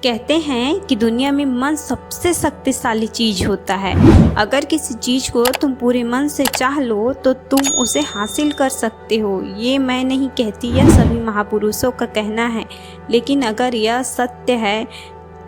कहते हैं कि दुनिया में मन सबसे शक्तिशाली चीज होता है। अगर किसी चीज को तुम पूरे मन से चाह लो तो तुम उसे हासिल कर सकते हो। ये मैं नहीं कहती, यह सभी महापुरुषों का कहना है। लेकिन अगर यह सत्य है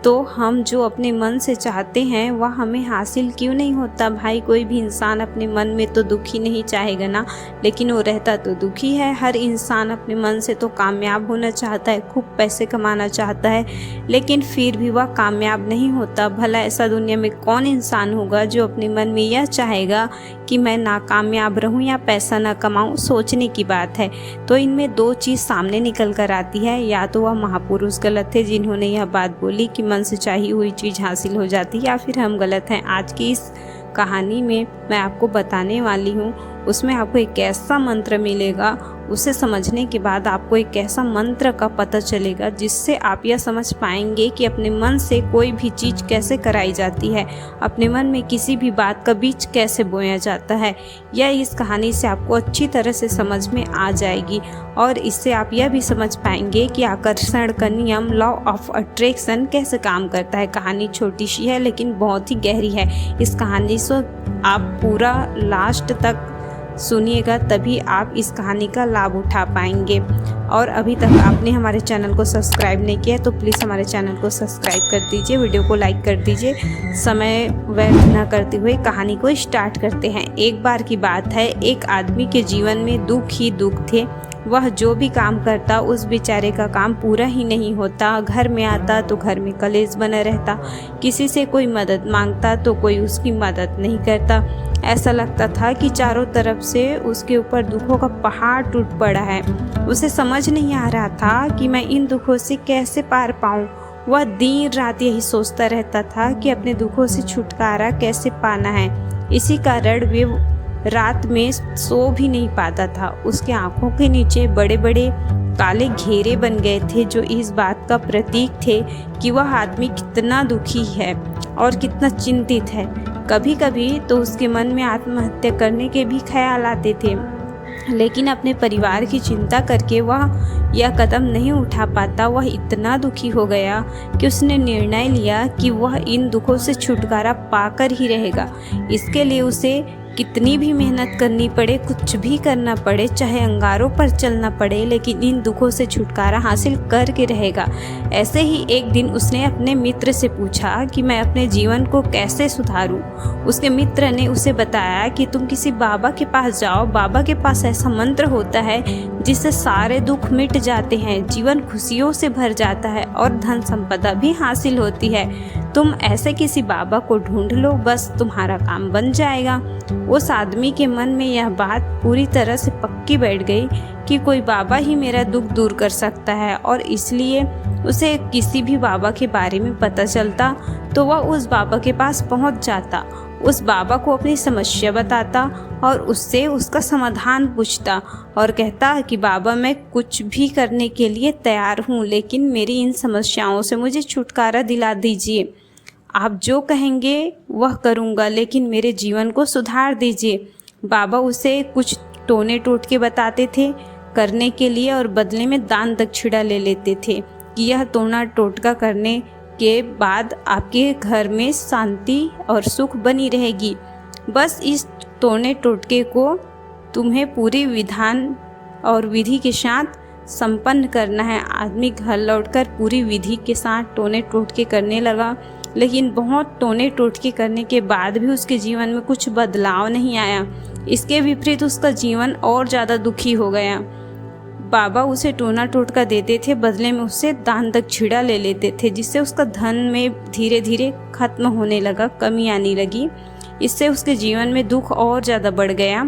तो हम जो अपने मन से चाहते हैं वह हमें हासिल क्यों नहीं होता। भाई, कोई भी इंसान अपने मन में तो दुखी नहीं चाहेगा ना, लेकिन वो रहता तो दुखी है। हर इंसान अपने मन से तो कामयाब होना चाहता है, खूब पैसे कमाना चाहता है, लेकिन फिर भी वह कामयाब नहीं होता। भला ऐसा दुनिया में कौन इंसान होगा जो अपने मन में यह चाहेगा कि मैं नाकामयाब रहूं या पैसा ना कमाऊं। सोचने की बात है। तो इनमें दो चीज़ सामने निकल कर आती है, या तो वह महापुरुष गलत थे जिन्होंने यह बात बोली कि मन से चाही हुई चीज़ हासिल हो जाती है, या फिर हम गलत हैं। आज की इस कहानी में मैं आपको बताने वाली हूँ, उसमें आपको एक ऐसा मंत्र मिलेगा, उसे समझने के बाद आपको एक ऐसा मंत्र का पता चलेगा जिससे आप यह समझ पाएंगे कि अपने मन से कोई भी चीज़ कैसे कराई जाती है, अपने मन में किसी भी बात का बीज कैसे बोया जाता है। यह इस कहानी से आपको अच्छी तरह से समझ में आ जाएगी, और इससे आप यह भी समझ पाएंगे कि आकर्षण का नियम, लॉ ऑफ अट्रैक्शन कैसे काम करता है। कहानी छोटी सी है लेकिन बहुत ही गहरी है। इस कहानी से आप पूरा लास्ट तक सुनिएगा, तभी आप इस कहानी का लाभ उठा पाएंगे। और अभी तक आपने हमारे चैनल को सब्सक्राइब नहीं किया है तो प्लीज़ हमारे चैनल को सब्सक्राइब कर दीजिए, वीडियो को लाइक कर दीजिए। समय व्यर्थ न करते हुए कहानी को स्टार्ट करते हैं। एक बार की बात है, एक आदमी के जीवन में दुख ही दुख थे। वह जो भी काम करता उस बेचारे का काम पूरा ही नहीं होता। घर में आता तो घर में कलेश बना रहता, किसी से कोई मदद मांगता तो कोई उसकी मदद नहीं करता। ऐसा लगता था कि चारों तरफ से उसके ऊपर दुखों का पहाड़ टूट पड़ा है। उसे समझ नहीं आ रहा था कि मैं इन दुखों से कैसे पार पाऊँ। वह दिन रात यही सोचता रहता था कि अपने दुखों से छुटकारा कैसे पाना है। इसी कारण वे रात में सो भी नहीं पाता था। उसके आंखों के नीचे बड़े बड़े काले घेरे बन गए थे, जो इस बात का प्रतीक थे कि वह आदमी कितना दुखी है और कितना चिंतित है। कभी कभी तो उसके मन में आत्महत्या करने के भी ख्याल आते थे, लेकिन अपने परिवार की चिंता करके वह यह कदम नहीं उठा पाता। वह इतना दुखी हो गया कि उसने निर्णय लिया कि वह इन दुखों से छुटकारा पाकर ही रहेगा। इसके लिए उसे कितनी भी मेहनत करनी पड़े, कुछ भी करना पड़े, चाहे अंगारों पर चलना पड़े, लेकिन इन दुखों से छुटकारा हासिल करके रहेगा। ऐसे ही एक दिन उसने अपने मित्र से पूछा कि मैं अपने जीवन को कैसे सुधारूं। उसके मित्र ने उसे बताया कि तुम किसी बाबा के पास जाओ। बाबा के पास ऐसा मंत्र होता है जिससे सारे दुख मिट जाते हैं, जीवन खुशियों से भर जाता है और धन संपदा भी हासिल होती है। तुम ऐसे किसी बाबा को ढूंढ लो, बस तुम्हारा काम बन जाएगा। उस आदमी के मन में यह बात पूरी तरह से पक्की बैठ गई कि कोई बाबा ही मेरा दुख दूर कर सकता है, और इसलिए उसे किसी भी बाबा के बारे में पता चलता तो वह उस बाबा के पास पहुंच जाता, उस बाबा को अपनी समस्या बताता और उससे उसका समाधान पूछता और कहता कि बाबा, मैं कुछ भी करने के लिए तैयार हूँ, लेकिन मेरी इन समस्याओं से मुझे छुटकारा दिला दीजिए। आप जो कहेंगे वह करूँगा, लेकिन मेरे जीवन को सुधार दीजिए। बाबा उसे कुछ टोने टोटके बताते थे करने के लिए, और बदले में दान दक्षिणा ले लेते थे कि यह टोना टोटका करने के बाद आपके घर में शांति और सुख बनी रहेगी। बस इस टोने टोटके को तुम्हें पूरी विधान और विधि के साथ संपन्न करना है। आदमी घर लौटकर पूरी विधि के साथ टोने टोटके करने लगा, लेकिन बहुत टोने टोटके करने के बाद भी उसके जीवन में कुछ बदलाव नहीं आया। इसके विपरीत उसका जीवन और ज़्यादा दुखी हो गया। बाबा उसे टोना टोटका देते थे, बदले में उससे दान दक्षिणा ले लेते थे, जिससे उसका धन में धीरे धीरे खत्म होने लगा, कमी आने लगी। इससे उसके जीवन में दुख और ज़्यादा बढ़ गया।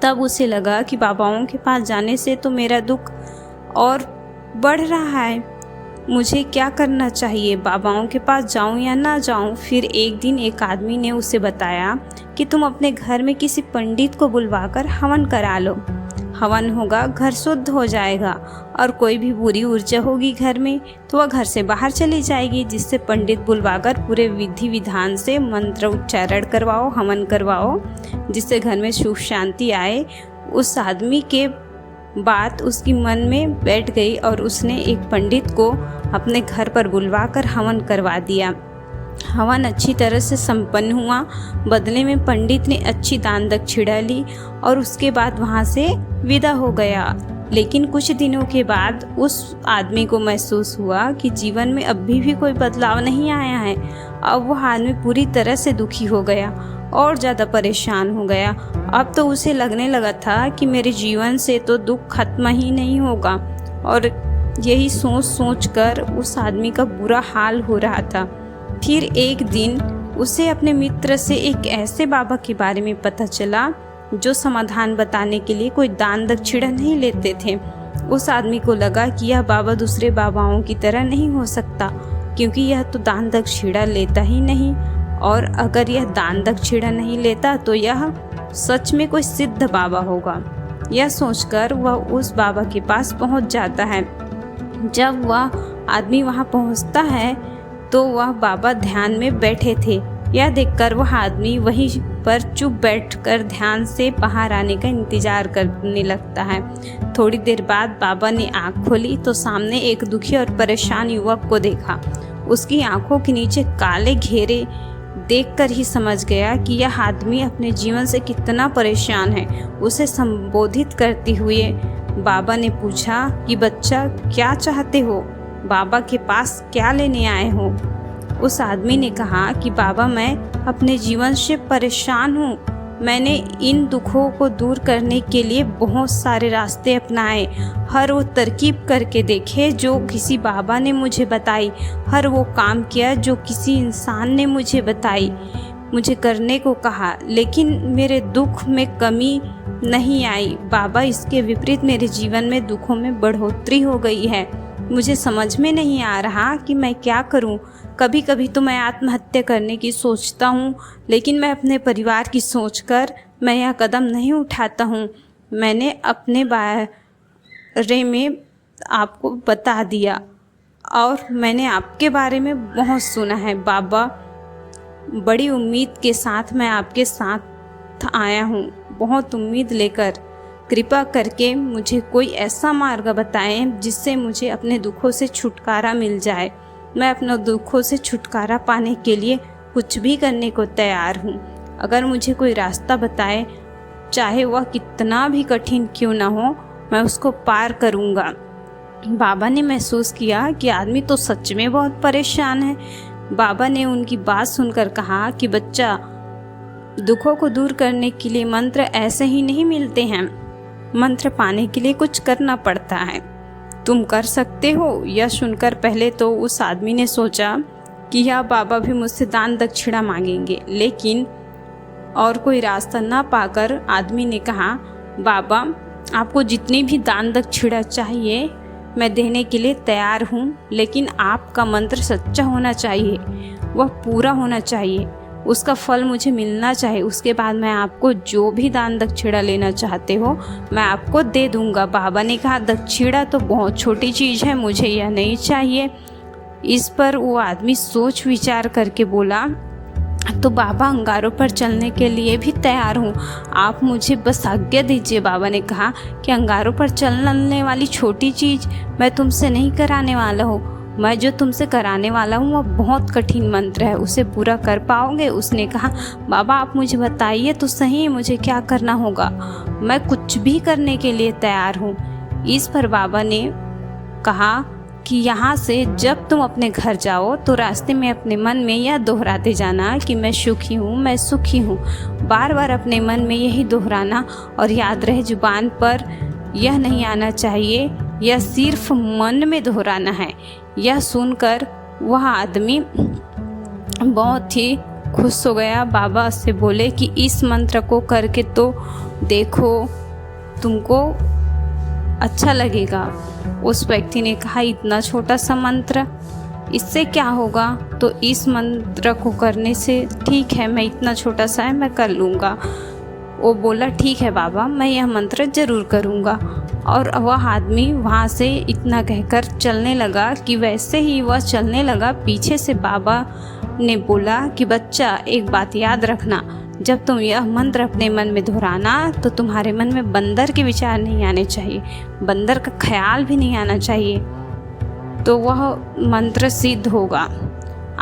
तब उसे लगा कि बाबाओं के पास जाने से तो मेरा दुख और बढ़ रहा है, मुझे क्या करना चाहिए, बाबाओं के पास जाऊं या ना जाऊं। फिर एक दिन एक आदमी ने उसे बताया कि तुम अपने घर में किसी पंडित को बुलवाकर हवन करा लो। हवन होगा, घर शुद्ध हो जाएगा, और कोई भी बुरी ऊर्जा होगी घर में तो वह घर से बाहर चली जाएगी। जिससे पंडित बुलवाकर पूरे विधि विधान से मंत्र उच्चारण करवाओ, हवन करवाओ, जिससे घर में सुख शांति आए। उस आदमी के बात उसकी मन में बैठ गई और उसने एक पंडित को अपने घर पर बुलवाकर हवन करवा दिया। हवन अच्छी तरह से संपन्न हुआ। बदले में पंडित ने अच्छी दान दक्षिणा ली और उसके बाद वहाँ से विदा हो गया। लेकिन कुछ दिनों के बाद उस आदमी को महसूस हुआ कि जीवन में अभी भी कोई बदलाव नहीं आया है। अब वह आदमी पूरी तरह से दुखी हो गया और ज़्यादा परेशान हो गया। अब तो उसे लगने लगा था कि मेरे जीवन से तो दुख खत्म ही नहीं होगा, और यही सोच सोच कर उस आदमी का बुरा हाल हो रहा था। फिर एक दिन उसे अपने मित्र से एक ऐसे बाबा के बारे में पता चला जो समाधान बताने के लिए कोई दान दक्षिणा नहीं लेते थे। उस आदमी को लगा कि यह बाबा दूसरे बाबाओं की तरह नहीं हो सकता, क्योंकि यह तो दान दक्षिणा लेता ही नहीं, और अगर यह दान दक्षिणा नहीं लेता तो यह सच में कोई सिद्ध बाबा होगा। यह सोचकर वह उस बाबा के पास पहुंच जाता है। जब वह आदमी वहां पहुंचता है तो वह बाबा ध्यान में बैठे थे। यह देखकर वह आदमी वहीं पर चुप बैठकर ध्यान से बाहर आने का इंतजार करने लगता है। थोड़ी देर बाद बाबा ने आंख खोली तो सामने एक दुखी और परेशान युवक को देखा। उसकी आंखों के नीचे काले घेरे देखकर ही समझ गया कि यह आदमी अपने जीवन से कितना परेशान है। उसे संबोधित करते हुए बाबा ने पूछा कि बच्चा, क्या चाहते हो? बाबा के पास क्या लेने आए हो? उस आदमी ने कहा कि बाबा, मैं अपने जीवन से परेशान हूँ। मैंने इन दुखों को दूर करने के लिए बहुत सारे रास्ते अपनाए, हर वो तरकीब करके देखे जो किसी बाबा ने मुझे बताई, हर वो काम किया जो किसी इंसान ने मुझे बताई, मुझे करने को कहा, लेकिन मेरे दुख में कमी नहीं आई। बाबा, इसके विपरीत मेरे जीवन में दुखों में बढ़ोतरी हो गई है। मुझे समझ में नहीं आ रहा कि मैं क्या करूं। कभी कभी तो मैं आत्महत्या करने की सोचता हूं, लेकिन मैं अपने परिवार की सोचकर मैं यह कदम नहीं उठाता हूं। मैंने अपने बारे में आपको बता दिया और मैंने आपके बारे में बहुत सुना है बाबा। बड़ी उम्मीद के साथ मैं आपके साथ आया हूँ, बहुत उम्मीद लेकर। कृपा करके मुझे कोई ऐसा मार्ग बताएं जिससे मुझे अपने दुखों से छुटकारा मिल जाए। मैं अपने दुखों से छुटकारा पाने के लिए कुछ भी करने को तैयार हूँ। अगर मुझे कोई रास्ता बताए, चाहे वह कितना भी कठिन क्यों ना हो, मैं उसको पार करूँगा। बाबा ने महसूस किया कि आदमी तो सच में बहुत परेशान है। बाबा ने उनकी बात सुनकर कहा कि बच्चा, दुखों को दूर करने के लिए मंत्र ऐसे ही नहीं मिलते हैं। मंत्र पाने के लिए कुछ करना पड़ता है। तुम कर सकते हो। यह सुनकर पहले तो उस आदमी ने सोचा कि यह बाबा भी मुझसे दान दक्षिणा मांगेंगे, लेकिन और कोई रास्ता ना पाकर आदमी ने कहा, बाबा, आपको जितनी भी दान दक्षिणा चाहिए मैं देने के लिए तैयार हूँ, लेकिन आपका मंत्र सच्चा होना चाहिए, वह पूरा होना चाहिए, उसका फल मुझे मिलना चाहिए। उसके बाद मैं आपको जो भी दान दक्षिणा लेना चाहते हो मैं आपको दे दूंगा। बाबा ने कहा, दक्षिणा तो बहुत छोटी चीज़ है, मुझे यह नहीं चाहिए। इस पर वो आदमी सोच विचार करके बोला, तो बाबा, अंगारों पर चलने के लिए भी तैयार हूँ, आप मुझे बस आज्ञा दीजिए। बाबा ने कहा कि अंगारों पर चलने वाली छोटी चीज़ मैं तुमसे नहीं कराने वाला हूँ। मैं जो तुमसे कराने वाला हूँ वह बहुत कठिन मंत्र है, उसे पूरा कर पाओगे? उसने कहा, बाबा, आप मुझे बताइए तो सही, मुझे क्या करना होगा? मैं कुछ भी करने के लिए तैयार हूँ। इस पर बाबा ने कहा कि यहाँ से जब तुम अपने घर जाओ तो रास्ते में अपने मन में यह दोहराते जाना कि मैं सुखी हूँ, मैं सुखी हूँ। बार बार अपने मन में यही दोहराना, और याद रहे जुबान पर यह नहीं आना चाहिए, यह सिर्फ मन में दोहराना है। यह सुनकर वह आदमी बहुत ही खुश हो गया। बाबा से बोले कि इस मंत्र को करके तो देखो, तुमको अच्छा लगेगा। उस व्यक्ति ने कहा, इतना छोटा सा मंत्र, इससे क्या होगा? तो इस मंत्र को करने से ठीक है, मैं इतना छोटा सा है, मैं कर लूँगा। वो बोला, ठीक है बाबा, मैं यह मंत्र ज़रूर करूँगा। और वह आदमी वहाँ से इतना कहकर चलने लगा कि वैसे ही वह चलने लगा, पीछे से बाबा ने बोला कि बच्चा, एक बात याद रखना, जब तुम यह मंत्र अपने मन में दोहराना तो तुम्हारे मन में बंदर के विचार नहीं आने चाहिए, बंदर का ख्याल भी नहीं आना चाहिए, तो वह मंत्र सिद्ध होगा।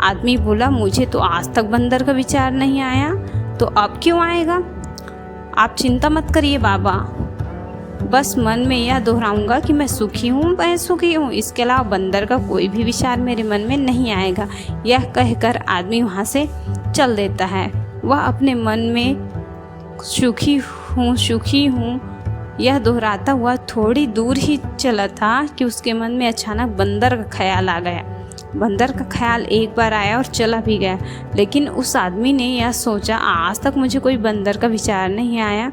आदमी बोला, मुझे तो आज तक बंदर का विचार नहीं आया, तो अब क्यों आएगा? आप चिंता मत करिए बाबा, बस मन में यह दोहराऊंगा कि मैं सुखी हूँ, मैं सुखी हूँ, इसके अलावा बंदर का कोई भी विचार मेरे मन में नहीं आएगा। यह कहकर आदमी वहाँ से चल देता है। वह अपने मन में सुखी हूँ यह दोहराता हुआ थोड़ी दूर ही चला था कि उसके मन में अचानक बंदर का ख्याल आ गया। बंदर का ख्याल एक बार आया और चला भी गया, लेकिन उस आदमी ने यह सोचा, आज तक मुझे कोई बंदर का विचार नहीं आया,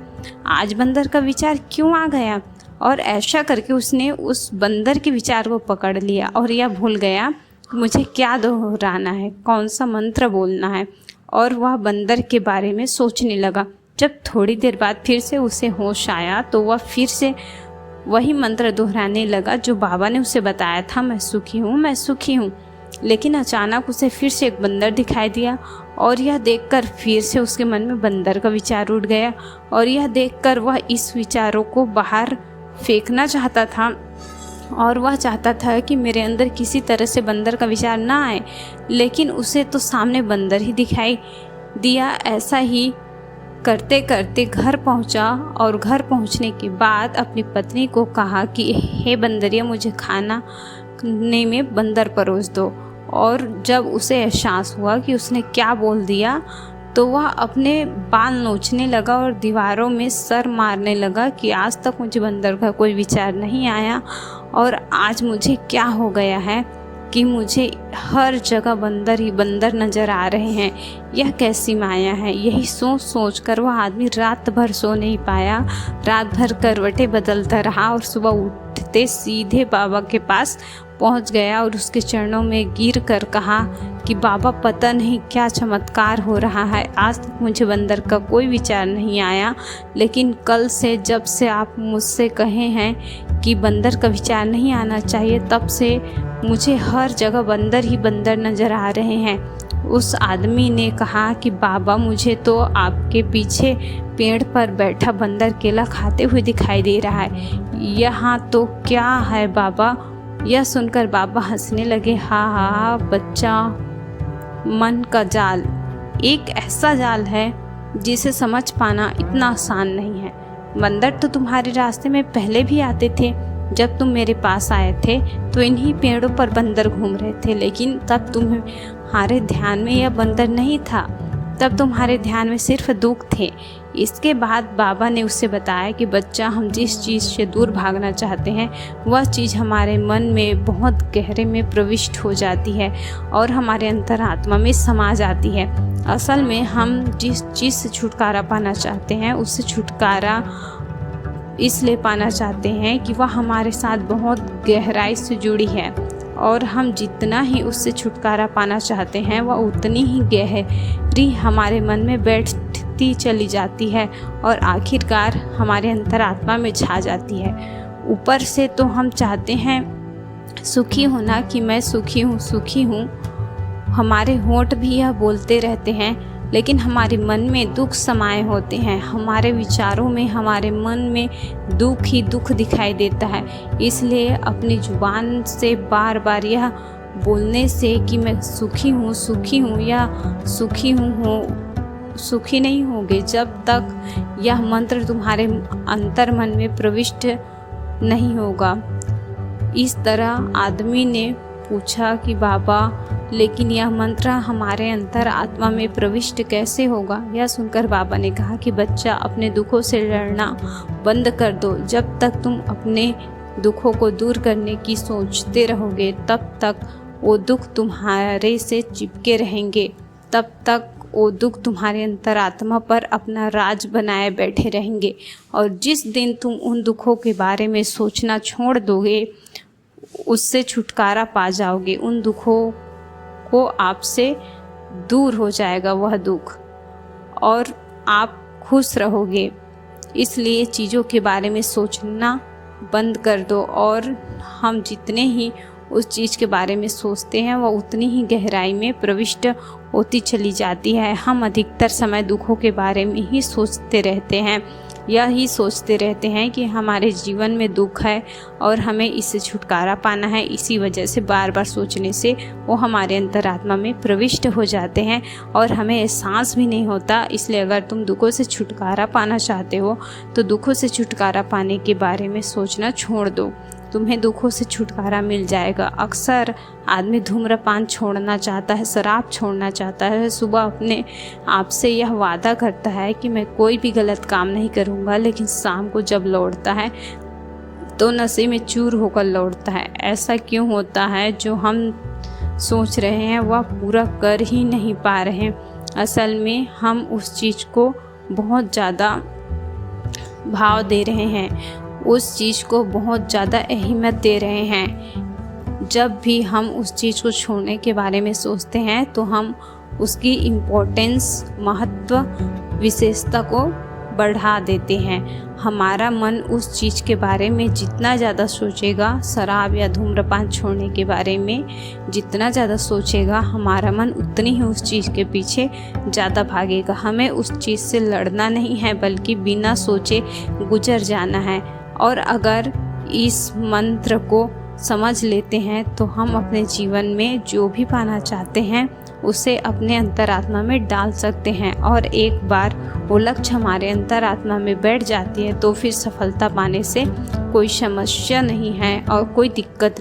आज बंदर का विचार क्यों आ गया? और ऐसा करके उसने उस बंदर के विचार को पकड़ लिया और यह भूल गया मुझे क्या दोहराना है, कौन सा मंत्र बोलना है, और वह बंदर के बारे में सोचने लगा। जब थोड़ी देर बाद फिर से उसे होश आया तो वह फिर से वही मंत्र दोहराने लगा जो बाबा ने उसे बताया था, मैं सुखी हूँ, मैं सुखी हूँ। लेकिन अचानक उसे फिर से एक बंदर दिखाई दिया और यह देखकर फिर से उसके मन में बंदर का विचार उठ गया और यह देखकर वह इस विचारों को बाहर फेंकना चाहता था और वह चाहता था कि मेरे अंदर किसी तरह से बंदर का विचार ना आए, लेकिन उसे तो सामने बंदर ही दिखाई दिया। ऐसा ही करते करते घर पहुंचा और घर पहुंचने के बाद अपनी पत्नी को कहा कि हे बंदरिया, मुझे खाने में बंदर परोस दो। और जब उसे एहसास हुआ कि उसने क्या बोल दिया तो वह अपने बाल नोचने लगा और दीवारों में सर मारने लगा कि आज तक मुझे बंदर का कोई विचार नहीं आया और आज मुझे क्या हो गया है कि मुझे हर जगह बंदर ही बंदर नज़र आ रहे हैं, यह कैसी माया है। यही सोच कर वह आदमी रात भर सो नहीं पाया, रात भर करवटें बदलता रहा और सुबह उठते सीधे बाबा के पास पहुंच गया और उसके चरणों में गिर कर कहा कि बाबा, पता नहीं क्या चमत्कार हो रहा है, आज तक मुझे बंदर का कोई विचार नहीं आया, लेकिन कल से जब से आप मुझसे कहे हैं कि बंदर का विचार नहीं आना चाहिए, तब से मुझे हर जगह बंदर ही बंदर नज़र आ रहे हैं। उस आदमी ने कहा कि बाबा, मुझे तो आपके पीछे पेड़ पर बैठा बंदर केला खाते हुए दिखाई दे रहा है, यहाँ तो क्या है बाबा? यह सुनकर बाबा हंसने लगे। हाँ बच्चा, मन का जाल एक ऐसा जाल है जिसे समझ पाना इतना आसान नहीं है। बंदर तो तुम्हारे रास्ते में पहले भी आते थे, जब तुम मेरे पास आए थे तो इन्हीं पेड़ों पर बंदर घूम रहे थे, लेकिन तब तुम्हारे ध्यान में यह बंदर नहीं था, तब तुम्हारे ध्यान में सिर्फ दुख थे। इसके बाद बाबा ने उसे बताया कि बच्चा, हम जिस चीज़ से दूर भागना चाहते हैं वह चीज़ हमारे मन में बहुत गहरे में प्रविष्ट हो जाती है और हमारे अंतरात्मा में समा जाती है। असल में हम जिस चीज़ से छुटकारा पाना चाहते हैं उससे छुटकारा इसलिए पाना चाहते हैं कि वह हमारे साथ बहुत गहराई से जुड़ी है और हम जितना ही उससे छुटकारा पाना चाहते हैं वह उतनी ही गहरी हमारे मन में बैठती चली जाती है और आखिरकार हमारे अंतरात्मा में छा जाती है। ऊपर से तो हम चाहते हैं सुखी होना कि मैं सुखी हूँ, सुखी हूँ, हमारे होंठ भी यह बोलते रहते हैं, लेकिन हमारे मन में दुख समाये होते हैं, हमारे विचारों में, हमारे मन में दुख ही दुख दिखाई देता है। इसलिए अपनी जुबान से बार बार यह बोलने से कि मैं सुखी हूँ या सुखी हूँ, सुखी नहीं होगे जब तक यह मंत्र तुम्हारे अंतर मन में प्रविष्ट नहीं होगा। इस तरह आदमी ने पूछा कि बाबा, लेकिन यह मंत्र हमारे अंतर आत्मा में प्रविष्ट कैसे होगा? यह सुनकर बाबा ने कहा कि बच्चा, अपने दुखों से लड़ना बंद कर दो। जब तक तुम अपने दुखों को दूर करने की सोचते रहोगे तब तक वो दुख तुम्हारे से चिपके रहेंगे, तब तक वो दुख तुम्हारे अंतरात्मा पर अपना राज बनाए बैठे रहेंगे। और जिस दिन तुम उन दुखों के बारे में सोचना छोड़ दोगे उससे छुटकारा पा जाओगे, उन दुखों को आपसे दूर हो जाएगा वह दुख और आप खुश रहोगे। इसलिए चीज़ों के बारे में सोचना बंद कर दो और हम जितने ही उस चीज़ के बारे में सोचते हैं वह उतनी ही गहराई में प्रविष्ट होती चली जाती है। हम अधिकतर समय दुखों के बारे में ही सोचते रहते हैं, यही सोचते रहते हैं कि हमारे जीवन में दुख है और हमें इससे छुटकारा पाना है। इसी वजह से बार बार सोचने से वो हमारे अंतरात्मा में प्रविष्ट हो जाते हैं और हमें एहसास भी नहीं होता। इसलिए अगर तुम दुखों से छुटकारा पाना चाहते हो तो दुखों से छुटकारा पाने के बारे में सोचना छोड़ दो, तुम्हें दुखों से छुटकारा मिल जाएगा। अक्सर आदमी धूम्रपान छोड़ना चाहता है, शराब छोड़ना चाहता है, सुबह अपने आप से यह वादा करता है कि मैं कोई भी गलत काम नहीं करूँगा, लेकिन शाम को जब लौटता है तो नशे में चूर होकर लौटता है। ऐसा क्यों होता है? जो हम सोच रहे हैं वह पूरा कर ही नहीं पा रहे हैं। असल में हम उस चीज़ को बहुत ज़्यादा भाव दे रहे हैं, उस चीज़ को बहुत ज़्यादा अहमियत दे रहे हैं। जब भी हम उस चीज़ को छोड़ने के बारे में सोचते हैं तो हम उसकी इम्पोर्टेंस, महत्व, विशेषता को बढ़ा देते हैं। हमारा मन उस चीज़ के बारे में जितना ज़्यादा सोचेगा, शराब या धूम्रपान छोड़ने के बारे में जितना ज़्यादा सोचेगा, हमारा मन उतनी ही उस चीज़ के पीछे ज़्यादा भागेगा। हमें उस चीज़ से लड़ना नहीं है, बल्कि बिना सोचे गुजर जाना है। और अगर इस मंत्र को समझ लेते हैं तो हम अपने जीवन में जो भी पाना चाहते हैं उसे अपने अंतरात्मा में डाल सकते हैं। और एक बार वो लक्ष्य हमारे अंतरात्मा में बैठ जाती है तो फिर सफलता पाने से कोई समस्या नहीं है और कोई दिक्कत नहीं।